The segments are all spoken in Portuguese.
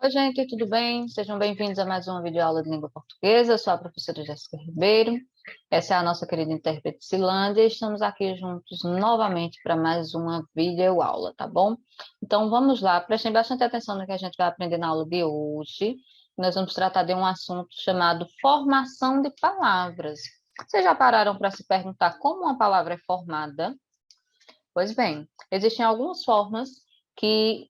Oi, gente, tudo bem? Sejam bem-vindos a mais uma videoaula de língua portuguesa. Eu sou a professora Jéssica Ribeiro. Essa é a nossa querida intérprete Silândia e estamos aqui juntos novamente para mais uma videoaula, tá bom? Então, vamos lá. Prestem bastante atenção no que a gente vai aprender na aula de hoje. Nós vamos tratar de um assunto chamado formação de palavras. Vocês já pararam para se perguntar como uma palavra é formada? Pois bem, existem algumas formas que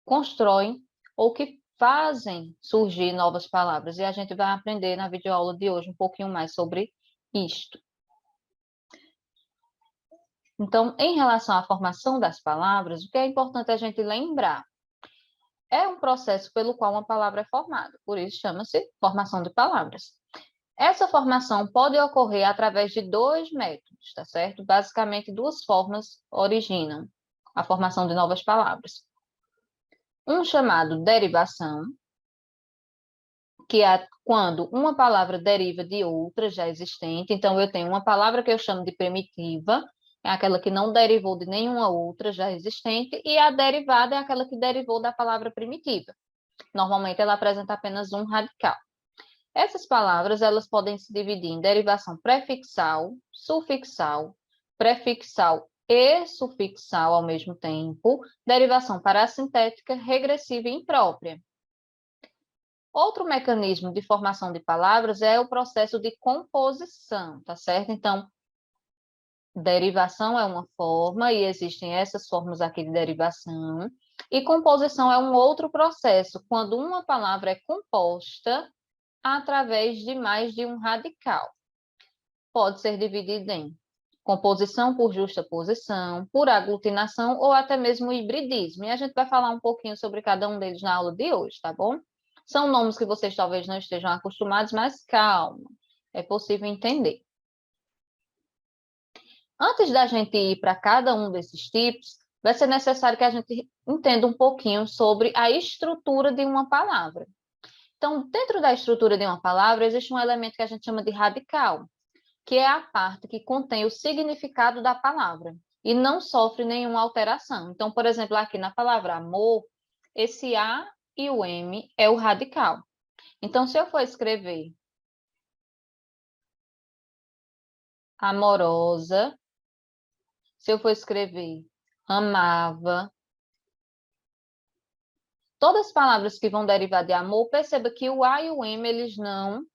constroem ou que fazem surgir novas palavras. E a gente vai aprender na videoaula de hoje um pouquinho mais sobre isto. Então, em relação à formação das palavras, o que é importante a gente lembrar? É um processo pelo qual uma palavra é formada, por isso chama-se formação de palavras. Essa formação pode ocorrer através de dois métodos, tá certo? Basicamente, duas formas originam a formação de novas palavras. Um chamado derivação, que é quando uma palavra deriva de outra já existente. Então, eu tenho uma palavra que eu chamo de primitiva, é aquela que não derivou de nenhuma outra já existente, e a derivada é aquela que derivou da palavra primitiva. Normalmente, ela apresenta apenas um radical. Essas palavras, elas podem se dividir em derivação prefixal, sufixal, prefixal e sufixal ao mesmo tempo, derivação parassintética, regressiva e imprópria. Outro mecanismo de formação de palavras é o processo de composição, tá certo? Então, derivação é uma forma, e existem essas formas aqui de derivação, e composição é um outro processo, quando uma palavra é composta através de mais de um radical. Pode ser dividida em composição por justaposição, por aglutinação ou até mesmo hibridismo. E a gente vai falar um pouquinho sobre cada um deles na aula de hoje, tá bom? São nomes que vocês talvez não estejam acostumados, mas calma, é possível entender. Antes da gente ir para cada um desses tipos, vai ser necessário que a gente entenda um pouquinho sobre a estrutura de uma palavra. Então, dentro da estrutura de uma palavra, existe um elemento que a gente chama de radical, que é a parte que contém o significado da palavra e não sofre nenhuma alteração. Então, por exemplo, aqui na palavra amor, esse A e o M é o radical. Então, se eu for escrever amorosa, se eu for escrever amava, todas as palavras que vão derivar de amor, perceba que o A e o M, eles não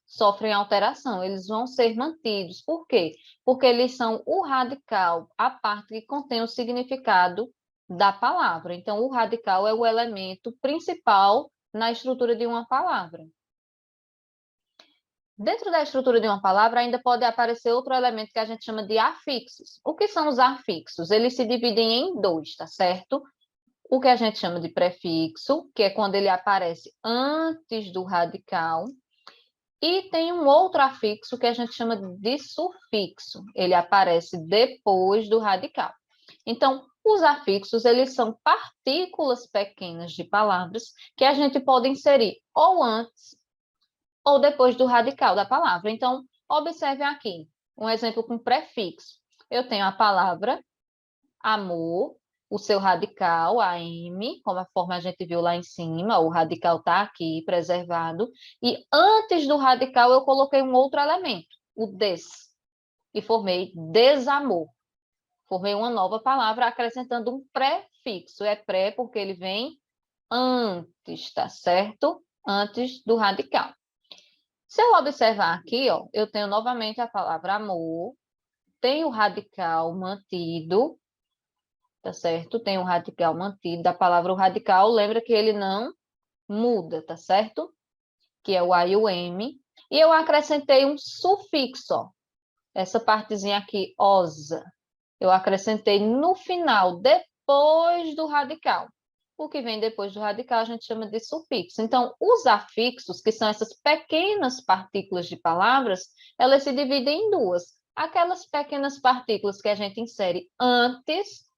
sofrem alteração, eles vão ser mantidos. Por quê? Porque eles são o radical, a parte que contém o significado da palavra. Então, o radical é o elemento principal na estrutura de uma palavra. Dentro da estrutura de uma palavra, ainda pode aparecer outro elemento que a gente chama de afixos. O que são os afixos? Eles se dividem em dois, tá certo? O que a gente chama de prefixo, que é quando ele aparece antes do radical, e tem um outro afixo que a gente chama de sufixo. Ele aparece depois do radical. Então, os afixos, eles são partículas pequenas de palavras que a gente pode inserir ou antes ou depois do radical da palavra. Então, observe aqui, um exemplo com prefixo. Eu tenho a palavra amor, o seu radical, AM, como a forma a gente viu lá em cima, o radical está aqui preservado, e antes do radical eu coloquei um outro elemento, o des, e formei desamor. Formei uma nova palavra acrescentando um prefixo. É pré porque ele vem antes, tá certo? Antes do radical. Se eu observar aqui, ó, eu tenho novamente a palavra amor, tenho o radical mantido, tá certo? Tem o radical mantido da palavra o radical, lembra que ele não muda, tá certo? Que é o A e o M. E eu acrescentei um sufixo, ó. Essa partezinha aqui, osa. Eu acrescentei no final, depois do radical. O que vem depois do radical a gente chama de sufixo. Então, os afixos, que são essas pequenas partículas de palavras, elas se dividem em duas. Aquelas pequenas partículas que a gente insere antes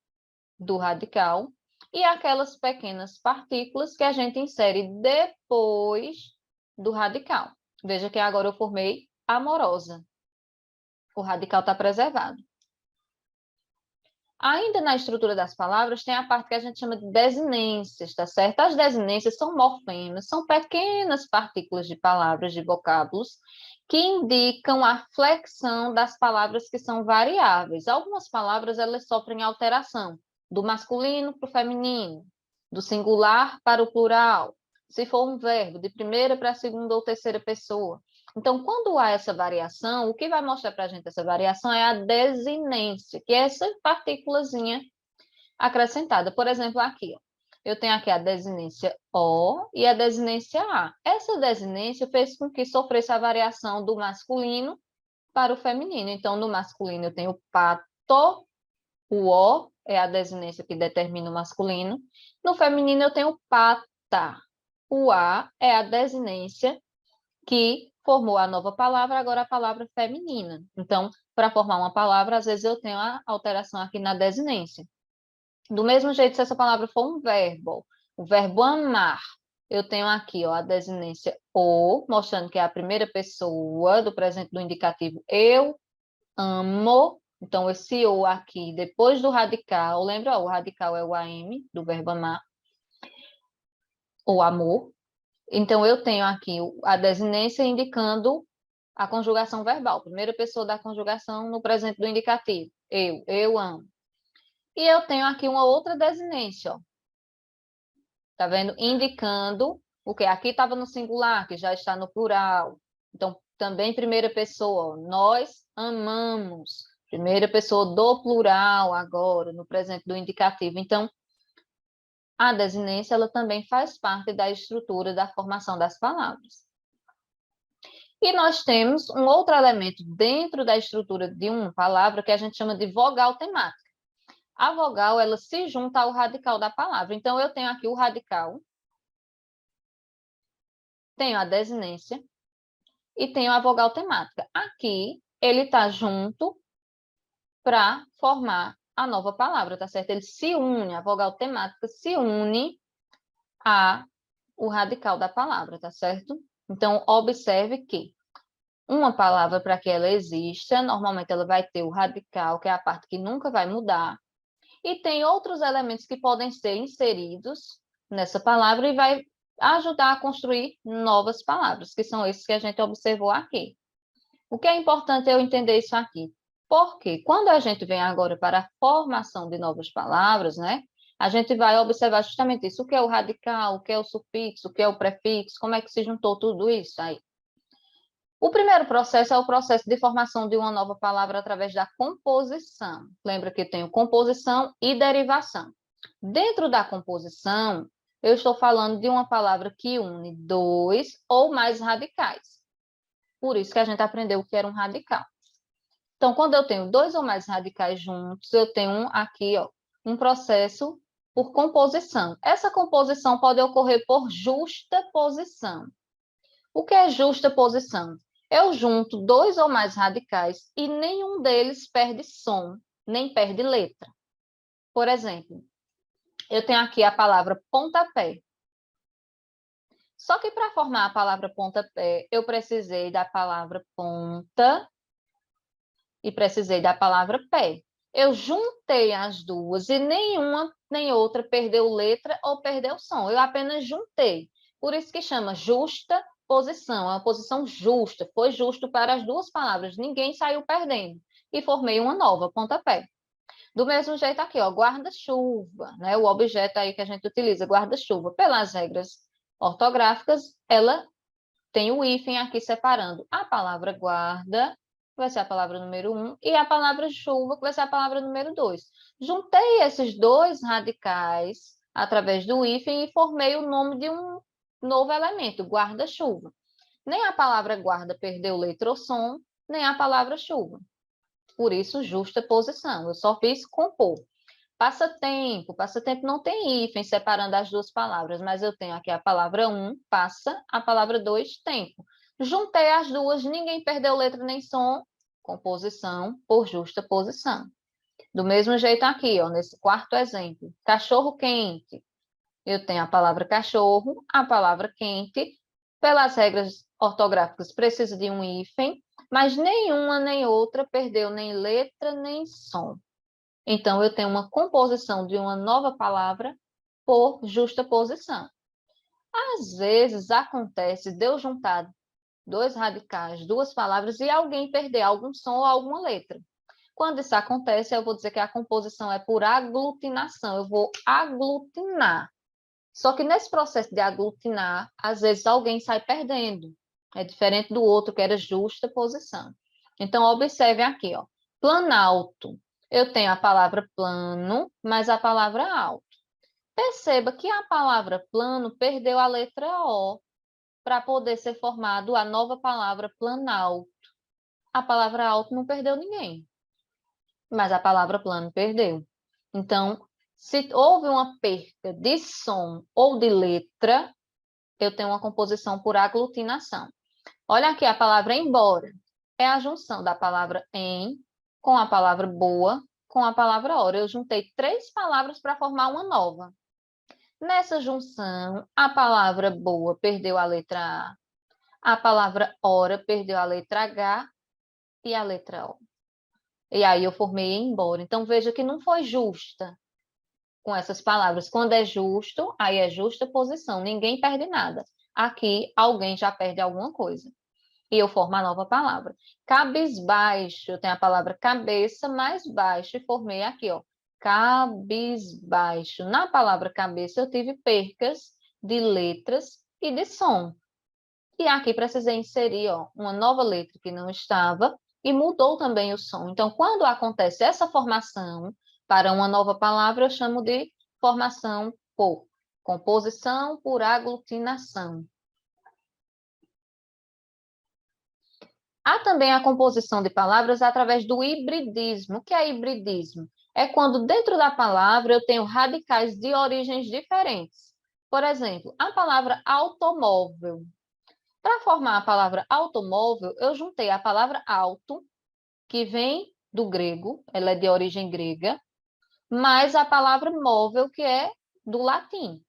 do radical e aquelas pequenas partículas que a gente insere depois do radical. Veja que agora eu formei amorosa. O radical está preservado. Ainda na estrutura das palavras, tem a parte que a gente chama de desinências, tá certo? As desinências são morfemas, são pequenas partículas de palavras, de vocábulos, que indicam a flexão das palavras que são variáveis. Algumas palavras, elas sofrem alteração, do masculino para o feminino, do singular para o plural, se for um verbo, de primeira para a segunda ou terceira pessoa. Então, quando há essa variação, o que vai mostrar para a gente essa variação é a desinência, que é essa partículazinha acrescentada. Por exemplo, aqui, ó, eu tenho aqui a desinência O e a desinência A. Essa desinência fez com que sofresse a variação do masculino para o feminino. Então, no masculino eu tenho pato, o O é a desinência que determina o masculino. No feminino eu tenho pata. O A é a desinência que formou a nova palavra, agora a palavra feminina. Então, para formar uma palavra, às vezes eu tenho a alteração aqui na desinência. Do mesmo jeito, se essa palavra for um verbo, o verbo amar, eu tenho aqui ó, a desinência o, mostrando que é a primeira pessoa do presente do indicativo eu amo. Então, esse o aqui, depois do radical, lembra, ó, o radical é o am, do verbo amar, ou amor. Então, eu tenho aqui a desinência indicando a conjugação verbal, primeira pessoa da conjugação no presente do indicativo. Eu amo. E eu tenho aqui uma outra desinência, ó. Tá vendo? Indicando o que aqui estava no singular, que já está no plural. Então, também primeira pessoa, ó, nós amamos. Primeira pessoa do plural agora, no presente do indicativo. Então, a desinência ela também faz parte da estrutura da formação das palavras. E nós temos um outro elemento dentro da estrutura de uma palavra que a gente chama de vogal temática. A vogal, ela se junta ao radical da palavra. Então, eu tenho aqui o radical, tenho a desinência e tenho a vogal temática. Aqui, ele está junto para formar a nova palavra, tá certo? Ele se une, a vogal temática se une ao radical da palavra, tá certo? Então, observe que uma palavra, para que ela exista, normalmente ela vai ter o radical, que é a parte que nunca vai mudar, e tem outros elementos que podem ser inseridos nessa palavra e vai ajudar a construir novas palavras, que são esses que a gente observou aqui. O que é importante eu entender isso aqui? Porque quando a gente vem agora para a formação de novas palavras, né? A gente vai observar justamente isso, o que é o radical, o que é o sufixo, o que é o prefixo, como é que se juntou tudo isso aí. O primeiro processo é o processo de formação de uma nova palavra através da composição. Lembra que tem composição e derivação. Dentro da composição, eu estou falando de uma palavra que une dois ou mais radicais. Por isso que a gente aprendeu o que era um radical. Então, quando eu tenho dois ou mais radicais juntos, eu tenho aqui ó, um processo por composição. Essa composição pode ocorrer por justaposição. O que é justaposição? Eu junto dois ou mais radicais e nenhum deles perde som, nem perde letra. Por exemplo, eu tenho aqui a palavra pontapé. Só que para formar a palavra pontapé, eu precisei da palavra ponta e precisei da palavra pé. Eu juntei as duas e nenhuma nem outra perdeu letra ou perdeu som. Eu apenas juntei. Por isso que chama justa posição. É uma posição justa. Foi justo para as duas palavras. Ninguém saiu perdendo. E formei uma nova, pontapé. Do mesmo jeito aqui, ó, guarda-chuva, né? O objeto aí que a gente utiliza, guarda-chuva. Pelas regras ortográficas, ela tem o hífen aqui separando a palavra guarda, que vai ser a palavra número 1, e a palavra chuva, que vai ser a palavra número 2. Juntei esses dois radicais através do hífen e formei o nome de um novo elemento, guarda-chuva. Nem a palavra guarda perdeu letra ou som, nem a palavra chuva. Por isso, justa posição. Eu só fiz compor. Passatempo. Passatempo não tem hífen separando as duas palavras, mas eu tenho aqui a palavra passa, a palavra tempo. Juntei as duas, ninguém perdeu letra nem som, composição por justa posição. Do mesmo jeito aqui, ó, nesse quarto exemplo, cachorro quente. Eu tenho a palavra cachorro, a palavra quente. Pelas regras ortográficas, precisa de um hífen, mas nenhuma nem outra perdeu nem letra nem som. Então, eu tenho uma composição de uma nova palavra por justaposição. Às vezes, acontece de eu juntar dois radicais, duas palavras, e alguém perder algum som ou alguma letra. Quando isso acontece, eu vou dizer que a composição é por aglutinação. Eu vou aglutinar. Só que nesse processo de aglutinar, às vezes alguém sai perdendo. É diferente do outro, que era justa posição. Então, observe aqui, ó. Planalto. Eu tenho a palavra plano, mas a palavra alto. Perceba que a palavra plano perdeu a letra O para poder ser formado a nova palavra planalto. A palavra alto não perdeu ninguém, mas a palavra plano perdeu. Então, se houve uma perca de som ou de letra, eu tenho uma composição por aglutinação. Olha aqui a palavra embora. É a junção da palavra em com a palavra boa com a palavra hora. Eu juntei três palavras para formar uma nova. Nessa junção, a palavra boa perdeu a letra A palavra hora perdeu a letra H e a letra O. E aí eu formei embora. Então, veja que não foi justa com essas palavras. Quando é justo, aí é justa posição. Ninguém perde nada. Aqui, alguém já perde alguma coisa. E eu formo a nova palavra. Cabisbaixo, eu tenho a palavra cabeça mais baixo e formei aqui, ó. Cabisbaixo. Na palavra cabeça, eu tive percas de letras e de som. E aqui precisei inserir, ó, uma nova letra que não estava e mudou também o som. Então, quando acontece essa formação para uma nova palavra, eu chamo de formação por composição por aglutinação. Há também a composição de palavras através do hibridismo. O que é hibridismo? É quando dentro da palavra eu tenho radicais de origens diferentes. Por exemplo, a palavra automóvel. Para formar a palavra automóvel, eu juntei a palavra auto, que vem do grego, ela é de origem grega, mais a palavra móvel, que é do latim.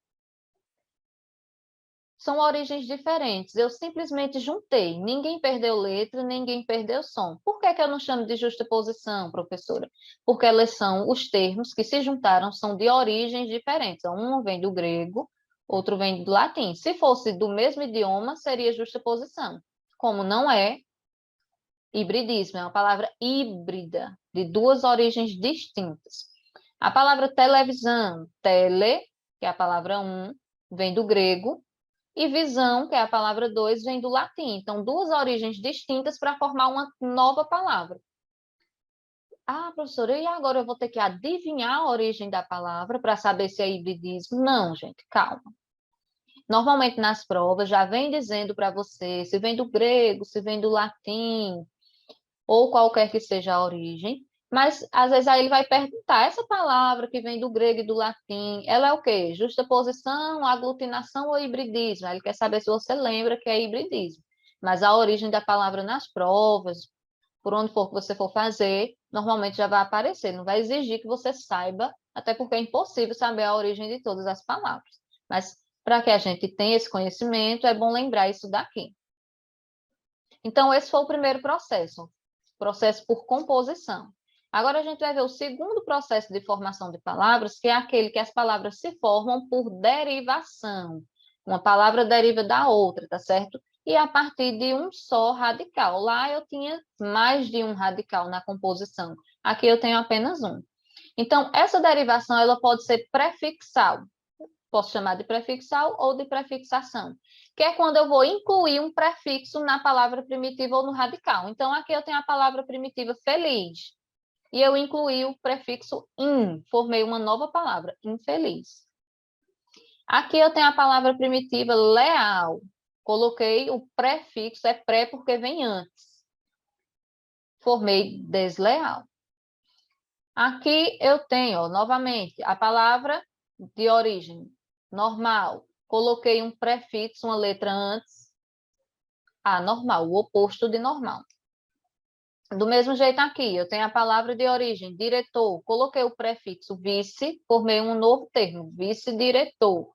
São origens diferentes. Eu simplesmente juntei. Ninguém perdeu letra, ninguém perdeu som. Por que eu não chamo de justaposição, professora? Porque elas são os termos que se juntaram, são de origens diferentes. Um vem do grego, outro vem do latim. Se fosse do mesmo idioma, seria justaposição. Como não é, hibridismo é uma palavra híbrida, de duas origens distintas. A palavra televisão, tele, que é a palavra vem do grego, e visão, que é a palavra 2, vem do latim. Então, duas origens distintas para formar uma nova palavra. Ah, professora, e agora eu vou ter que adivinhar a origem da palavra para saber se é hibridismo? Não, gente, calma. Normalmente nas provas já vem dizendo para você se vem do grego, se vem do latim, ou qualquer que seja a origem, mas às vezes aí ele vai perguntar, essa palavra que vem do grego e do latim, ela é o quê? Justaposição, aglutinação ou hibridismo? Aí ele quer saber se você lembra que é hibridismo. Mas a origem da palavra nas provas, por onde for que você for fazer, normalmente já vai aparecer, não vai exigir que você saiba, até porque é impossível saber a origem de todas as palavras. Mas para que a gente tenha esse conhecimento, é bom lembrar isso daqui. Então, esse foi o primeiro processo por composição. Agora a gente vai ver o segundo processo de formação de palavras, que é aquele que as palavras se formam por derivação. Uma palavra deriva da outra, tá certo? E a partir de um só radical. Lá eu tinha mais de um radical na composição. Aqui eu tenho apenas um. Então, essa derivação ela pode ser prefixal. Posso chamar de prefixal ou de prefixação, que é quando eu vou incluir um prefixo na palavra primitiva ou no radical. Então, aqui eu tenho a palavra primitiva feliz, e eu incluí o prefixo in, formei uma nova palavra, infeliz. Aqui eu tenho a palavra primitiva leal, coloquei o prefixo, é pré porque vem antes, formei desleal. Aqui eu tenho, ó, novamente, a palavra de origem normal. Coloquei um prefixo, uma letra antes. Anormal, o oposto de normal. Do mesmo jeito aqui, eu tenho a palavra de origem, diretor. Coloquei o prefixo vice, formei um novo termo, vice-diretor.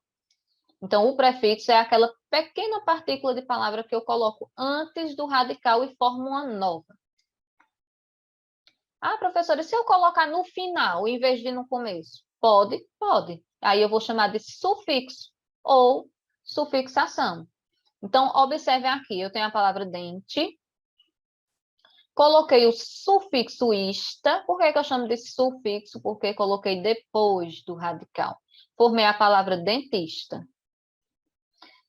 Então, o prefixo é aquela pequena partícula de palavra que eu coloco antes do radical e formo uma nova. Ah, professora, e se eu colocar no final, em vez de no começo? Pode, pode. Aí eu vou chamar de sufixo ou sufixação. Então, observe aqui, eu tenho a palavra dente, coloquei o sufixo ista. Por que eu chamo de sufixo? Porque coloquei depois do radical. Formei a palavra dentista.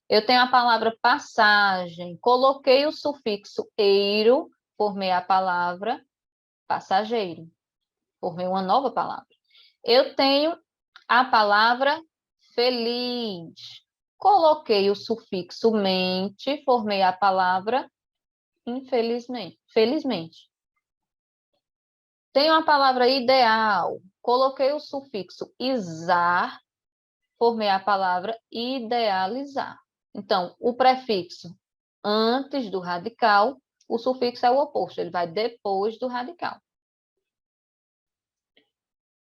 Eu tenho a palavra passagem. Coloquei o sufixo eiro, formei a palavra passageiro. Formei uma nova palavra. Eu tenho a palavra feliz. Coloquei o sufixo mente, formei a palavra infelizmente, felizmente. Tenho a palavra ideal. Coloquei o sufixo izar, formei a palavra idealizar. Então, o prefixo antes do radical, o sufixo é o oposto, ele vai depois do radical.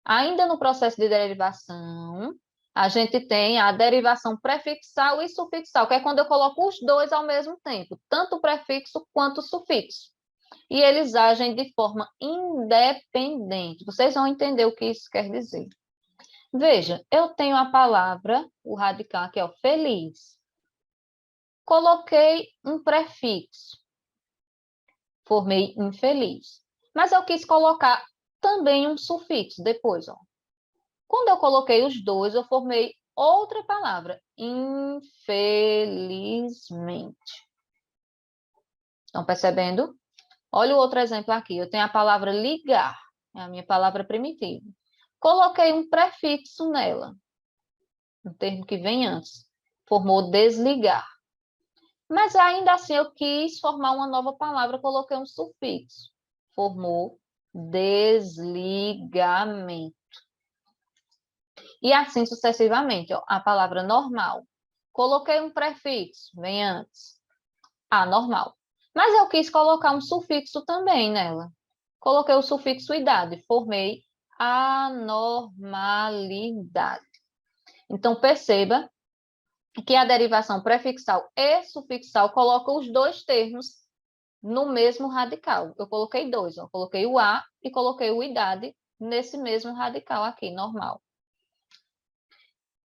Ainda no processo de derivação, a gente tem a derivação prefixal e sufixal, que é quando eu coloco os dois ao mesmo tempo, tanto o prefixo quanto o sufixo. E eles agem de forma independente. Vocês vão entender o que isso quer dizer. Veja, eu tenho a palavra, o radical, que é o feliz. Coloquei um prefixo. Formei infeliz. Mas eu quis colocar também um sufixo depois, ó. Quando eu coloquei os dois, eu formei outra palavra, infelizmente. Estão percebendo? Olha o outro exemplo aqui. Eu tenho a palavra ligar, é a minha palavra primitiva. Coloquei um prefixo nela, um termo que vem antes. Formou desligar. Mas ainda assim eu quis formar uma nova palavra, coloquei um sufixo. Formou desligamento. E assim sucessivamente, ó, a palavra normal. Coloquei um prefixo, vem antes. Anormal. Mas eu quis colocar um sufixo também nela. Coloquei o sufixo idade, formei anormalidade. Então, perceba que a derivação prefixal e sufixal colocam os dois termos no mesmo radical. Eu coloquei dois, ó. Coloquei o a e coloquei o idade nesse mesmo radical aqui, normal.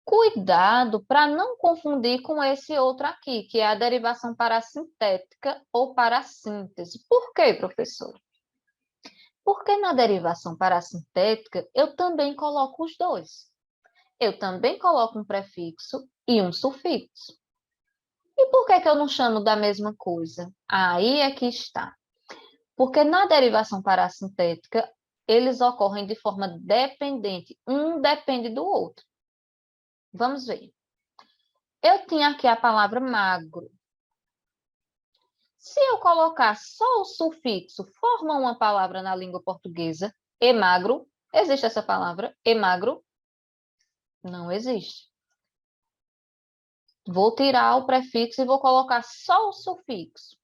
Cuidado para não confundir com esse outro aqui, que é a derivação parassintética ou parassíntese. Por quê, professor? Porque na derivação parassintética eu também coloco os dois. Eu também coloco um prefixo e um sufixo. E por que eu não chamo da mesma coisa? Aí é que está. Porque na derivação parassintética, eles ocorrem de forma dependente. Um depende do outro. Vamos ver. Eu tinha aqui a palavra magro. Se eu colocar só o sufixo, forma uma palavra na língua portuguesa, e magro. Existe essa palavra, e magro? Não existe. Vou tirar o prefixo e vou colocar só o sufixo.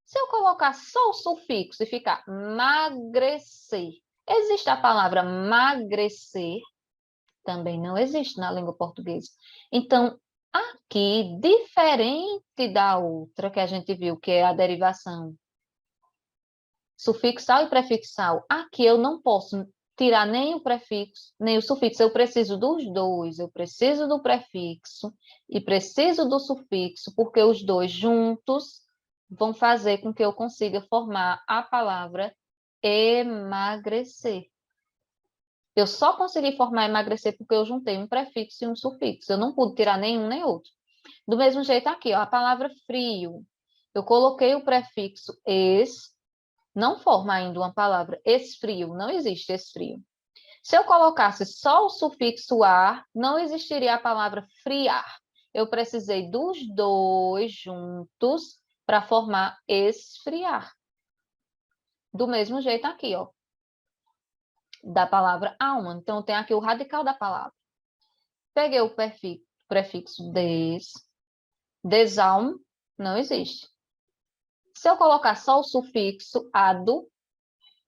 Se eu colocar só o sufixo e ficar magrecer, existe a palavra magrecer? Também não existe na língua portuguesa. Então, aqui, diferente da outra que a gente viu, que é a derivação sufixal e prefixal, aqui eu não posso tirar nem o prefixo, nem o sufixo. Eu preciso dos dois. Eu preciso do prefixo e preciso do sufixo, porque os dois juntos vão fazer com que eu consiga formar a palavra emagrecer. Eu só consegui formar emagrecer porque eu juntei um prefixo e um sufixo. Eu não pude tirar nenhum nem outro. Do mesmo jeito aqui, ó, a palavra frio. Eu coloquei o prefixo es, não forma ainda uma palavra esfrio, não existe esfrio. Se eu colocasse só o sufixo ar, não existiria a palavra friar. Eu precisei dos dois juntos para formar esfriar. Do mesmo jeito aqui, ó, da palavra alma. Então, tem aqui o radical da palavra. Peguei o prefixo des, desalmo, não existe. Se eu colocar só o sufixo ado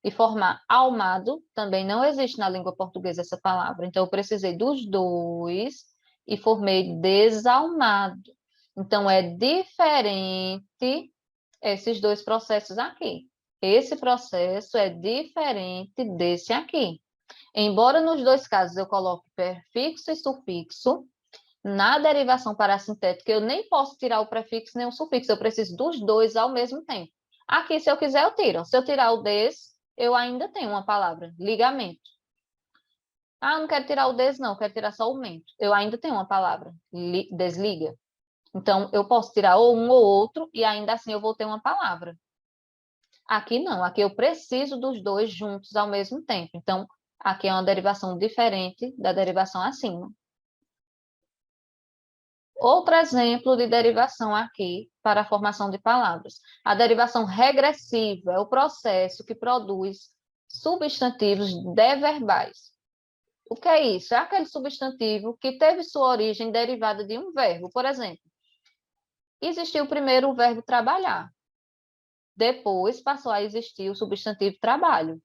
e formar almado, também não existe na língua portuguesa essa palavra. Então, eu precisei dos dois e formei desalmado. Então, é diferente esses dois processos aqui. Esse processo é diferente desse aqui. Embora nos dois casos eu coloque prefixo e sufixo, na derivação parassintética eu nem posso tirar o prefixo nem o sufixo, eu preciso dos dois ao mesmo tempo. Aqui, se eu quiser, eu tiro. Se eu tirar o des, eu ainda tenho uma palavra, ligamento. Ah, eu não quero tirar o des, não, eu quero tirar só o mento. Eu ainda tenho uma palavra, desliga. Então, eu posso tirar ou um ou outro e ainda assim eu vou ter uma palavra. Aqui não, aqui eu preciso dos dois juntos ao mesmo tempo. Então, aqui é uma derivação diferente da derivação acima. Outro exemplo de derivação aqui para a formação de palavras. A derivação regressiva é o processo que produz substantivos deverbais. O que é isso? É aquele substantivo que teve sua origem derivada de um verbo. Por exemplo, existiu primeiro o verbo trabalhar. Depois passou a existir o substantivo trabalho.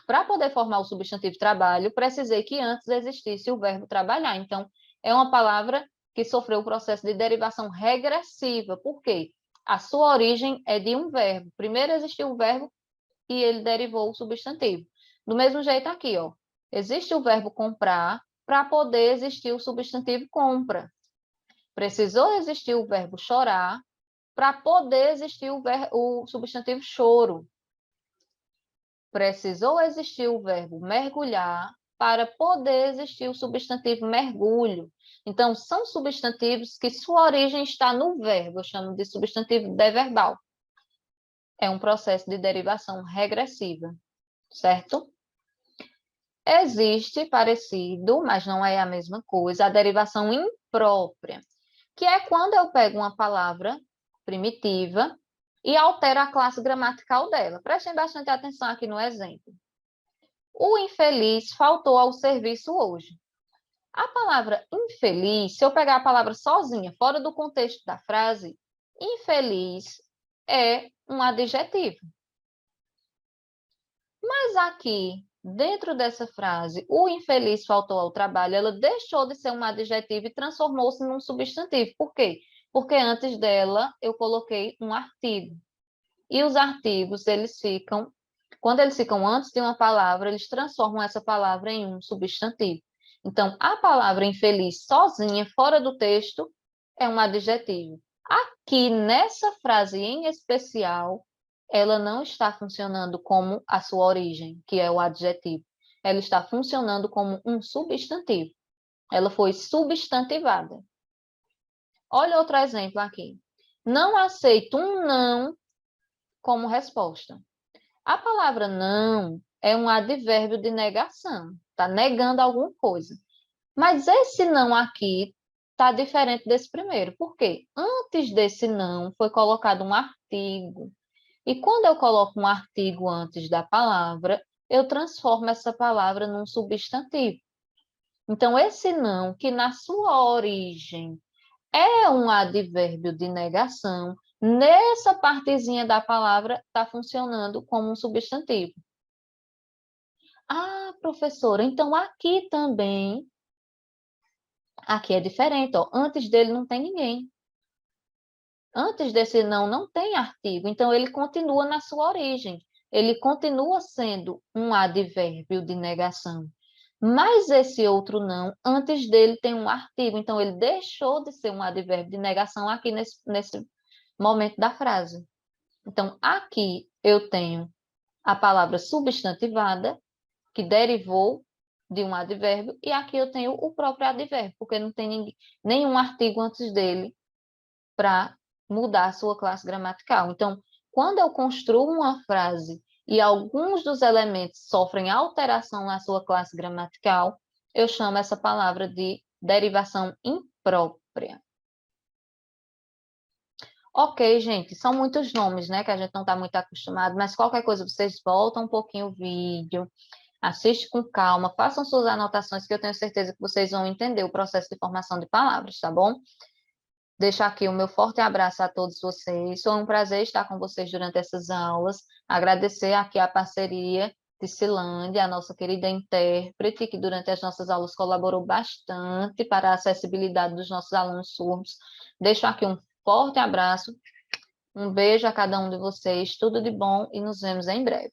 Para poder formar o substantivo trabalho, precisei que antes existisse o verbo trabalhar. Então, é uma palavra que sofreu o processo de derivação regressiva. Por quê? A sua origem é de um verbo. Primeiro existiu o verbo e ele derivou o substantivo. Do mesmo jeito aqui, ó. Existe o verbo comprar para poder existir o substantivo compra. Precisou existir o verbo chorar para poder existir o substantivo choro. Precisou existir o verbo mergulhar para poder existir o substantivo mergulho. Então, são substantivos que sua origem está no verbo, eu chamo de substantivo deverbal. É um processo de derivação regressiva, certo? Existe parecido, mas não é a mesma coisa, a derivação imprópria, que é quando eu pego uma palavra primitiva e altero a classe gramatical dela. Prestem bastante atenção aqui no exemplo. O infeliz faltou ao serviço hoje. A palavra infeliz, se eu pegar a palavra sozinha, fora do contexto da frase, infeliz é um adjetivo. Mas aqui, dentro dessa frase, o infeliz faltou ao trabalho, ela deixou de ser um adjetivo e transformou-se num substantivo. Por quê? Porque antes dela eu coloquei um artigo. E os artigos, quando eles ficam antes de uma palavra, eles transformam essa palavra em um substantivo. Então, a palavra infeliz sozinha, fora do texto, é um adjetivo. Aqui, nessa frase em especial, ela não está funcionando como a sua origem, que é o adjetivo. Ela está funcionando como um substantivo. Ela foi substantivada. Olha outro exemplo aqui. Não aceito um não como resposta. A palavra não é um advérbio de negação. Está negando alguma coisa. Mas esse não aqui está diferente desse primeiro. Por quê? Antes desse não foi colocado um artigo. E quando eu coloco um artigo antes da palavra, eu transformo essa palavra num substantivo. Então, esse não, que na sua origem é um advérbio de negação, nessa partezinha da palavra está funcionando como um substantivo. Ah, professora, então aqui também, aqui é diferente, ó. Antes dele não tem ninguém. Antes desse não tem artigo, então ele continua na sua origem. Ele continua sendo um advérbio de negação. Mas esse outro não, antes dele tem um artigo, então ele deixou de ser um advérbio de negação aqui nesse momento da frase. Então, aqui eu tenho a palavra substantivada, que derivou de um advérbio, e aqui eu tenho o próprio advérbio, porque não tem nenhum artigo antes dele para mudar a sua classe gramatical. Então, quando eu construo uma frase e alguns dos elementos sofrem alteração na sua classe gramatical, eu chamo essa palavra de derivação imprópria. Ok, gente, são muitos nomes, né, que a gente não está muito acostumado, mas qualquer coisa, vocês voltam um pouquinho o vídeo, assiste com calma, façam suas anotações, que eu tenho certeza que vocês vão entender o processo de formação de palavras, tá bom? Deixo aqui o meu forte abraço a todos vocês. Foi um prazer estar com vocês durante essas aulas. Agradecer aqui a parceria de Cilândia, a nossa querida intérprete, que durante as nossas aulas colaborou bastante para a acessibilidade dos nossos alunos surdos. Deixo aqui um forte abraço Um beijo a cada um de vocês, tudo de bom e nos vemos em breve.